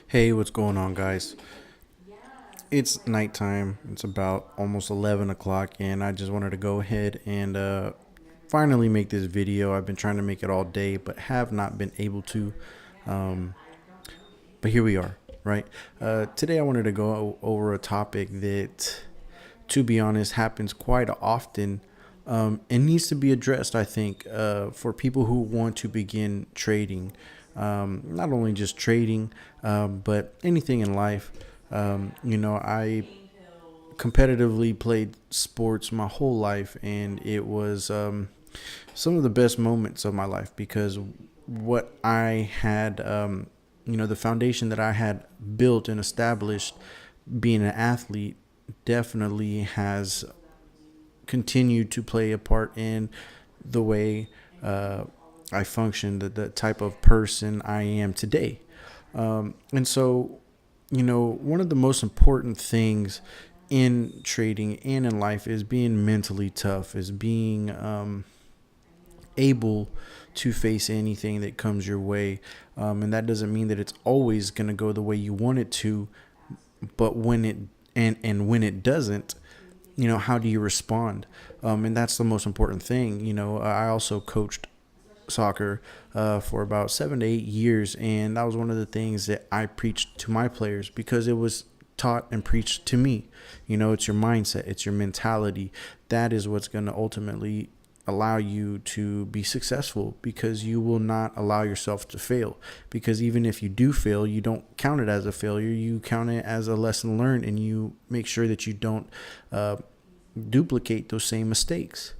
Hey, what's going on, guys? It's nighttime. It's about almost 11 o'clock, and I just wanted to go ahead and finally make this video. I've been trying to make it all day, but have not been able to. Um, but here we are, right? Today, I wanted to go over a topic that, to be honest, happens quite often and needs to be addressed, I think, for people who want to begin trading. Not only just trading, but anything in life. I competitively played sports my whole life, and it was some of the best moments of my life because what I had, the foundation that I had built and established being an athlete definitely has continued to play a part in the way I function, the type of person I am today. And so, one of the most important things in trading and in life is being mentally tough, is being able to face anything that comes your way. And that doesn't mean that it's always going to go the way you want it to, but and when it doesn't, how do you respond? And that's the most important thing. I also coached soccer for about 7 to 8 years, and that was one of the things that I preached to my players because it was taught and preached to me. It's your mindset, it's your mentality. That is what's going to ultimately allow you to be successful, because you will not allow yourself to fail, because even if you do fail, you don't count it as a failure, you count it as a lesson learned, and you make sure that you don't duplicate those same mistakes.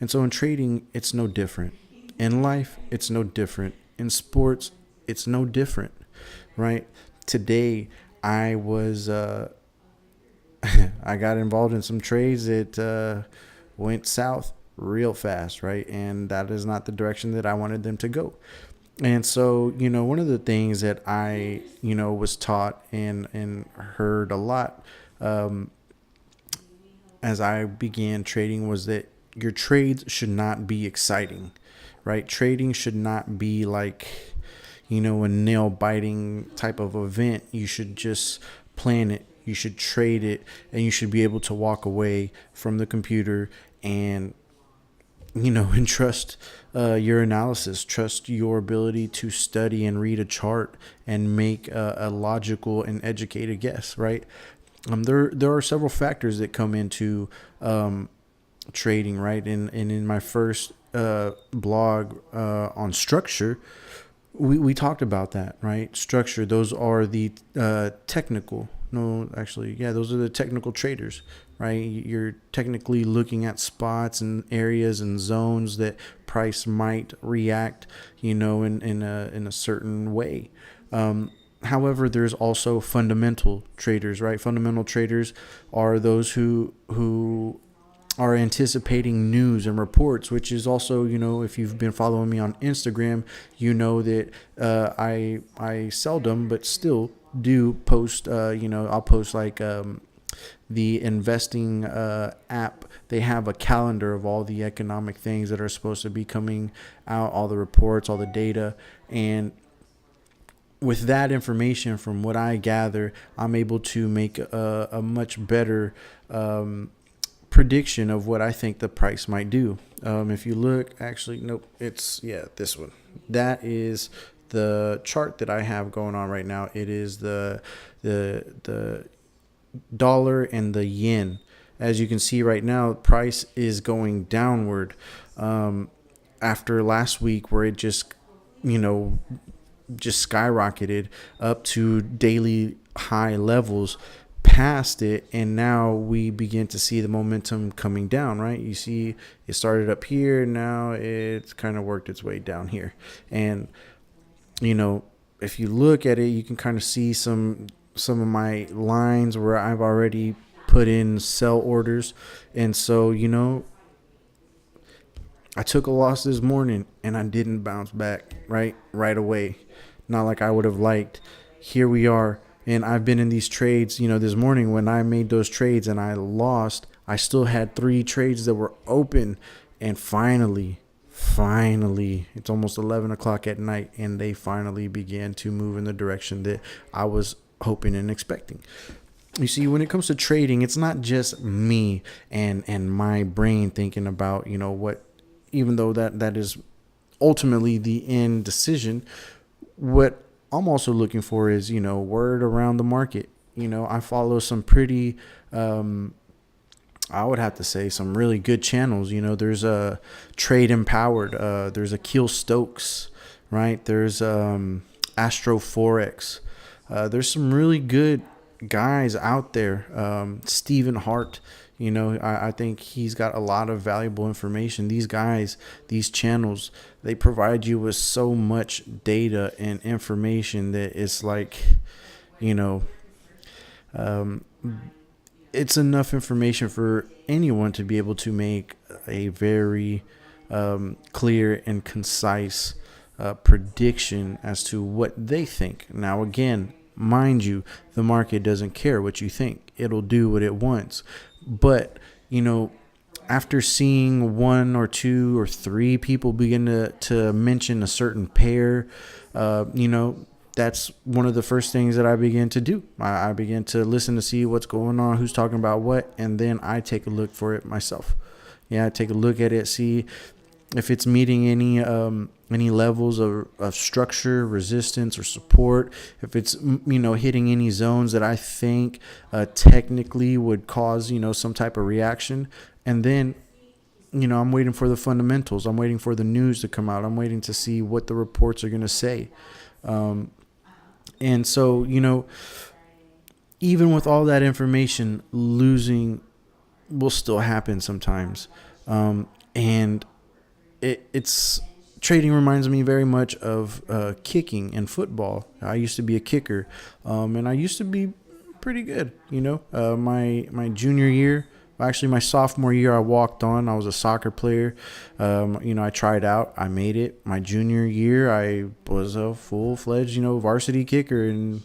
And so in trading, it's no different. In life, it's no different. In sports, it's no different, right? Today, I was I got involved in some trades that went south real fast, right? And that is not the direction that I wanted them to go. And so, one of the things that I, was taught and heard a lot as I began trading was that your trades should not be exciting, right? Trading should not be like, a nail biting type of event. You should just plan it. You should trade it, and you should be able to walk away from the computer and, and trust your analysis, trust your ability to study and read a chart and make a logical and educated guess, right? There are several factors that come into trading, right? And in my first blog on structure, we talked about that, right? Structure, those are the technical. No, actually, yeah, those are the technical traders, right? You're technically looking at spots and areas and zones that price might react, in a certain way. However, there's also fundamental traders, right? Fundamental traders are those who are anticipating news and reports, which is also, if you've been following me on Instagram, that I seldom but still do post. I'll post like the investing app. They have a calendar of all the economic things that are supposed to be coming out, all the reports, all the data, and with that information, from what I gather, I'm able to make a much better prediction of what I think the price might do. If you look, actually, nope, this one. That is the chart that I have going on right now. It is the dollar and the yen. As you can see right now, price is going downward after last week, where it just skyrocketed up to daily high levels, past it, and now we begin to see the momentum coming down, right? You see it started up here, now it's kind of worked its way down here. And if you look at it, you can kind of see some of my lines where I've already put in sell orders. And so, I took a loss this morning and I didn't bounce back right away. Not like I would have liked. Here we are. And I've been in these trades, this morning when I made those trades and I lost, I still had 3 trades that were open. And finally, finally, it's almost 11 o'clock at night, and they finally began to move in the direction that I was hoping and expecting. You see, when it comes to trading, it's not just me and my brain thinking about, what, even though that is ultimately the end decision. What I'm also looking for is, word around the market. I follow some pretty, I would have to say, some really good channels. There's a Trade Empowered. There's a Keel Stokes, right? There's Astro Forex. There's some really good guys out there. Stephen Hart, I think he's got a lot of valuable information. These guys, these channels, they provide you with so much data and information that it's like, you know, um, it's enough information for anyone to be able to make a very clear and concise prediction as to what they think. Now, again, mind you, the market doesn't care what you think. It'll do what it wants. But, after seeing one or two or three people begin to mention a certain pair, that's one of the first things that I begin to do. I begin to listen to see what's going on, who's talking about what, and then I take a look for it myself. Yeah, I take a look at it, see if it's meeting any levels of structure, resistance, or support. If it's hitting any zones that I think technically would cause some type of reaction, and then I'm waiting for the fundamentals. I'm waiting for the news to come out. I'm waiting to see what the reports are going to say. And so even with all that information, losing will still happen sometimes, and it's trading reminds me very much of kicking in football. I used to be a kicker, and I used to be pretty good. My junior year, actually my sophomore year, I walked on. I was a soccer player. I tried out. I made it. My junior year, I was a full-fledged, varsity kicker, and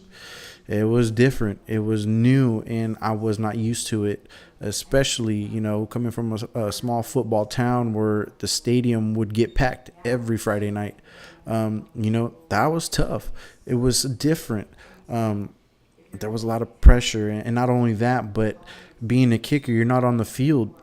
it was different. It was new, and I was not used to it, especially, coming from a small football town where the stadium would get packed every Friday night. That was tough. It was different. There was a lot of pressure, and not only that, but being a kicker, you're not on the field,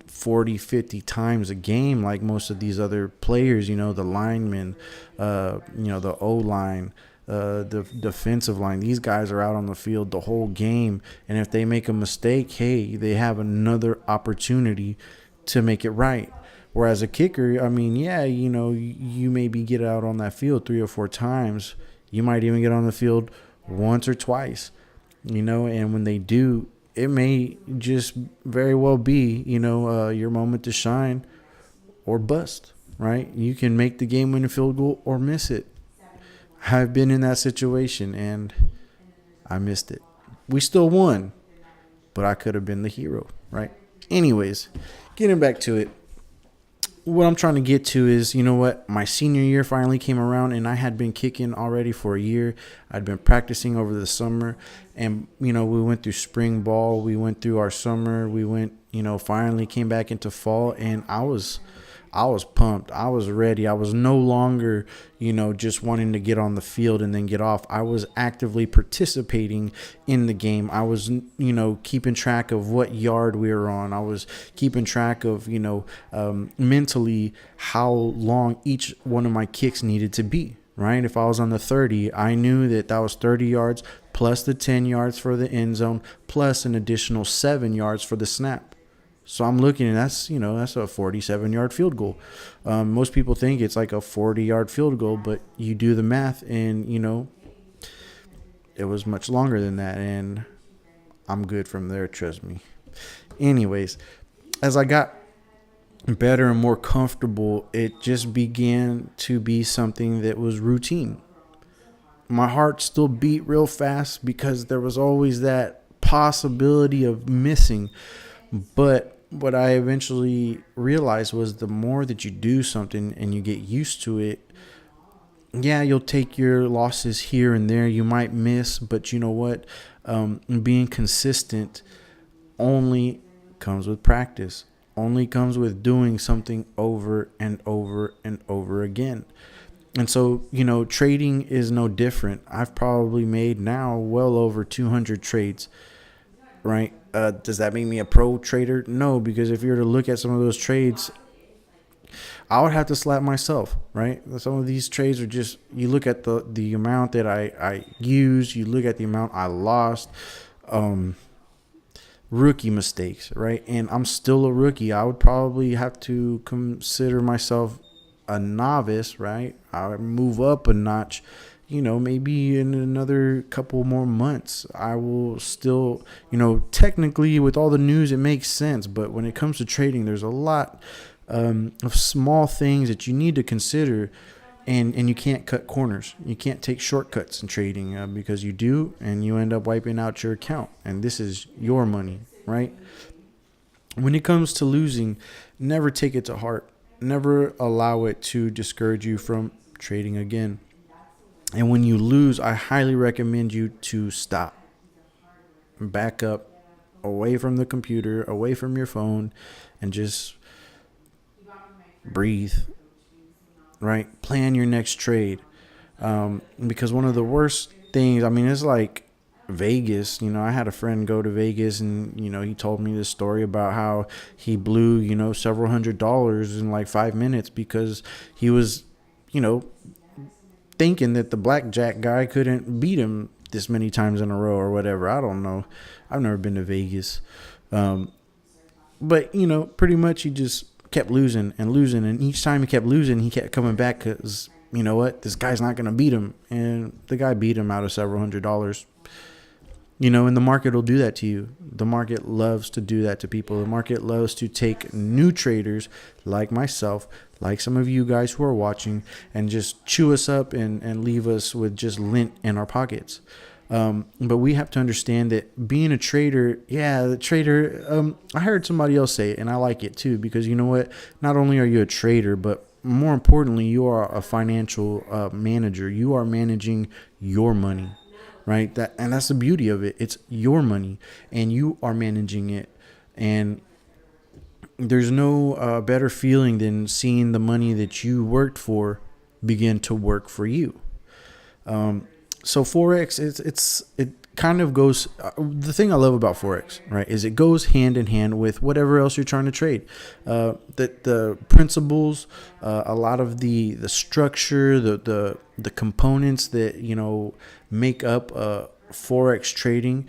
40, 50 times a game like most of these other players, the linemen, the O-line, the defensive line. These guys are out on the field the whole game, and if they make a mistake, hey, they have another opportunity to make it right. Whereas a kicker, you maybe get out on that field 3 or 4 times. You might even get on the field once or twice, and when they do, it may just very well be, your moment to shine or bust, right? You can make the game-winning field goal or miss it. I've been in that situation, and I missed it. We still won, but I could have been the hero, right? Anyways, getting back to it, what I'm trying to get to is, my senior year finally came around, and I had been kicking already for a year. I'd been practicing over the summer, and, we went through spring ball. We went through our summer. We went, finally came back into fall, and I was pumped. I was ready. I was no longer, just wanting to get on the field and then get off. I was actively participating in the game. I was, keeping track of what yard we were on. I was keeping track of, mentally how long each one of my kicks needed to be, right? If I was on the 30, I knew that was 30 yards plus the 10 yards for the end zone plus an additional 7 yards for the snap. So I'm looking, and that's a 47-yard field goal. Most people think it's like a 40-yard field goal, but you do the math, and, it was much longer than that, and I'm good from there, trust me. Anyways, as I got better and more comfortable, it just began to be something that was routine. My heart still beat real fast because there was always that possibility of missing, but what I eventually realized was the more that you do something and you get used to it, yeah, you'll take your losses here and there. You might miss, but you know what? Being consistent only comes with practice. only comes with doing something over and over and over again. And so, trading is no different. I've probably made now well over 200 trades, right? Does that make me a pro trader? No, because if you were to look at some of those trades, I would have to slap myself, right? Some of these trades are just, you look at the amount that I used, you look at the amount I lost, rookie mistakes, right? And I'm still a rookie. I would probably have to consider myself a novice, right? I move up a notch, maybe in another couple more months, I will still, technically with all the news, it makes sense. But when it comes to trading, there's a lot of small things that you need to consider. And you can't cut corners. You can't take shortcuts in trading because you do, and you end up wiping out your account. And this is your money, right? When it comes to losing, never take it to heart. Never allow it to discourage you from trading again. And when you lose, I highly recommend you to stop, back up, away from the computer, away from your phone, and just breathe, right? Plan your next trade. Because one of the worst things, it's like Vegas. I had a friend go to Vegas, and, he told me this story about how he blew, several $100s in like 5 minutes because he was, thinking that the blackjack guy couldn't beat him this many times in a row or whatever. I don't know. I've never been to Vegas. But, pretty much he just kept losing and losing. And each time he kept losing, he kept coming back because, you know what, this guy's not going to beat him. And the guy beat him out of several $100s. And the market will do that to you. The market loves to do that to people. The market loves to take new traders like myself, like some of you guys who are watching, and just chew us up and leave us with just lint in our pockets. But we have to understand that being a trader, the trader, I heard somebody else say it, and I like it too, because you know what? Not only are you a trader, but more importantly, you are a financial manager. You are managing your money. Right. That's the beauty of it. It's your money and you are managing it. And there's no better feeling than seeing the money that you worked for begin to work for you. So Forex, it kind of goes. The thing I love about Forex, right, is it goes hand in hand with whatever else you're trying to trade. The principles, a lot of the structure, the components that make up Forex trading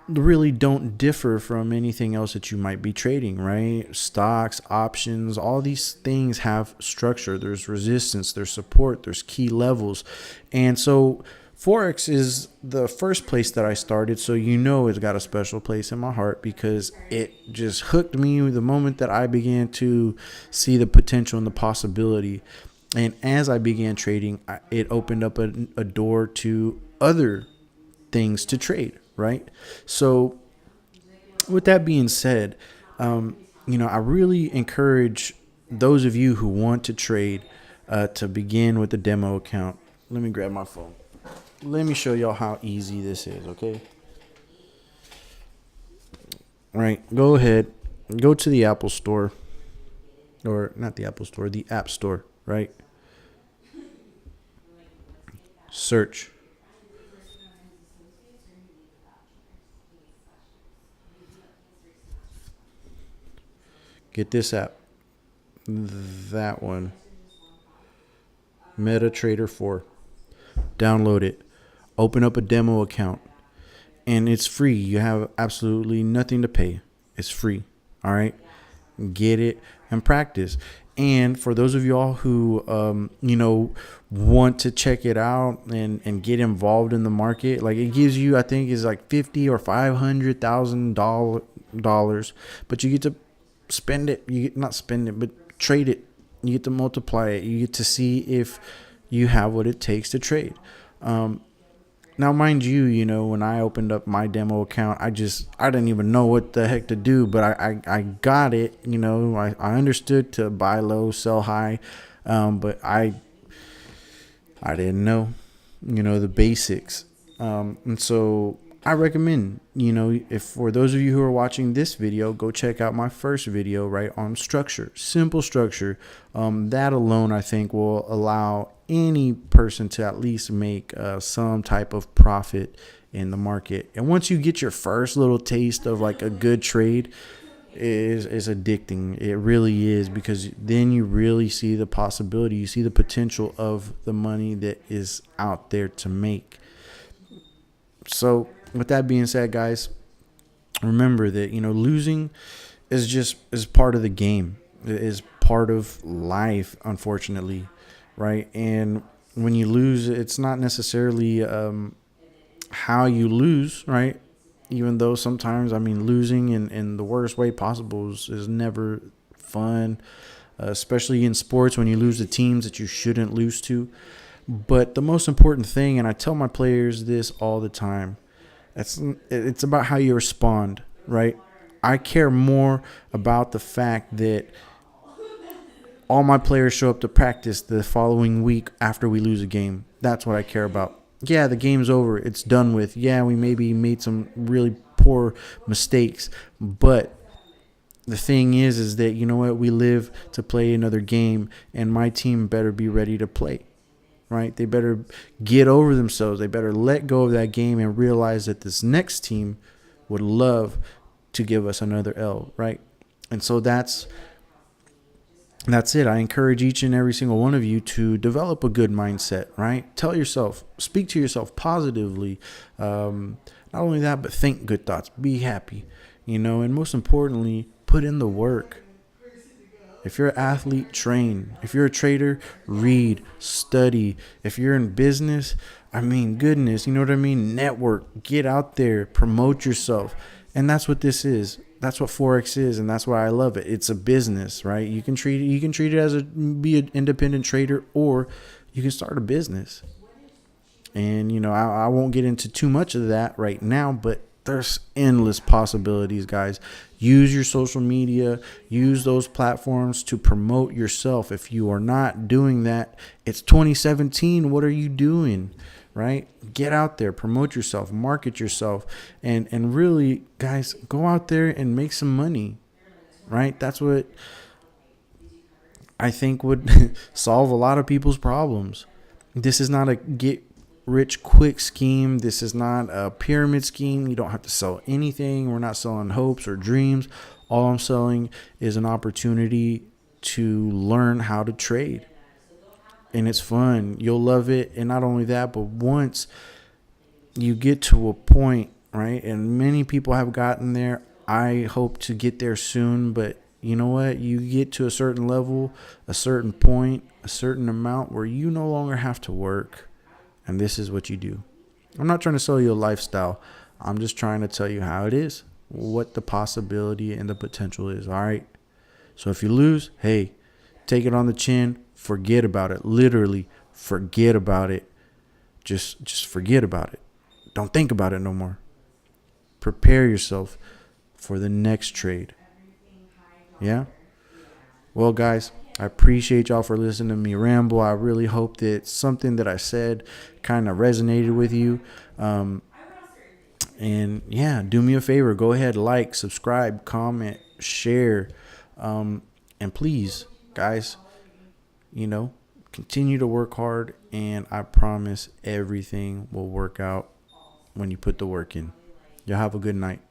really don't differ from anything else that you might be trading, right? Stocks, options, all these things have structure. There's resistance, there's support, there's key levels. And so Forex is the first place that I started. So it's got a special place in my heart because it just hooked me the moment that I began to see the potential and the possibility. And as I began trading, it opened up a door to other things to trade, right? So with that being said, I really encourage those of you who want to trade to begin with a demo account. Let me grab my phone. Let me show y'all how easy this is, okay? All right, go ahead. Go to the Apple Store. Or not the Apple Store, the App Store, right? Search. Get this app. That one. MetaTrader 4. Download it. Open up a demo account. And it's free. You have absolutely nothing to pay. It's free. All right? Get it and practice. And for those of y'all who, want to check it out and get involved in the market, like it gives you, I think is like $50,000 or $500,000, but you get to spend it. You get not spend it, but trade it. You get to multiply it. You get to see if you have what it takes to trade. Now, mind you, when I opened up my demo account, I didn't even know what the heck to do, but I got it. I understood to buy low, sell high, but I didn't know, the basics. And so I recommend, if for those of you who are watching this video, go check out my first video, right, on structure, simple structure. That alone, I think, will allow any person to at least make some type of profit in the market. And once you get your first little taste of like a good trade, is addicting. It really is, because then you really see the possibility. You see the potential of the money that is out there to make. So with that being said, guys, remember that, losing is part of the game. It is part of life, unfortunately, right? And when you lose, it's not necessarily how you lose, right? Even though sometimes, losing in the worst way possible is never fun, especially in sports when you lose to teams that you shouldn't lose to. But the most important thing, and I tell my players this all the time, it's about how you respond, right? I care more about the fact that all my players show up to practice the following week after we lose a game. That's what I care about. Yeah, the game's over. It's done with. Yeah, we maybe made some really poor mistakes, but the thing is that, you know what? We live to play another game, and my team better be ready to play, right? They better get over themselves. They better let go of that game and realize that this next team would love to give us another L, right? And so that's it. I encourage each and every single one of you to develop a good mindset, right? Speak to yourself positively. Not only that, but think good thoughts. Be happy, and most importantly, put in the work. If you're an athlete, train. If you're a trader, read, study. If you're in business, goodness, you know what I mean? Network, get out there, promote yourself. And that's what this is. That's what Forex is, and that's why I love it. It's a business, right? You can treat it as be an independent trader, or you can start a business. And I won't get into too much of that right now, but there's endless possibilities, guys. Use your social media, use those platforms to promote yourself. If you are not doing that, it's 2017. What are you doing? Right? Get out there, promote yourself, market yourself, and really, guys, go out there and make some money, right? That's what I think would solve a lot of people's problems. This is not a get rich quick scheme. This is not a pyramid scheme. You don't have to sell anything. We're not selling hopes or dreams. All I'm selling is an opportunity to learn how to trade. And it's fun. You'll love it. And not only that, but once you get to a point, right, and many people have gotten there, I hope to get there soon. But you know what? You get to a certain level, a certain point, a certain amount where you no longer have to work. And this is what you do. I'm not trying to sell you a lifestyle. I'm just trying to tell you how it is, what the possibility and the potential is. All right. So if you lose, hey, take it on the chin. Forget about it. Literally, forget about it. Just forget about it. Don't think about it no more. Prepare yourself for the next trade. Yeah? Well, guys, I appreciate y'all for listening to me ramble. I really hope that something that I said kind of resonated with you. And yeah, do me a favor. Go ahead, like, subscribe, comment, share. And please, guys, continue to work hard, and I promise everything will work out when you put the work in. Y'all have a good night.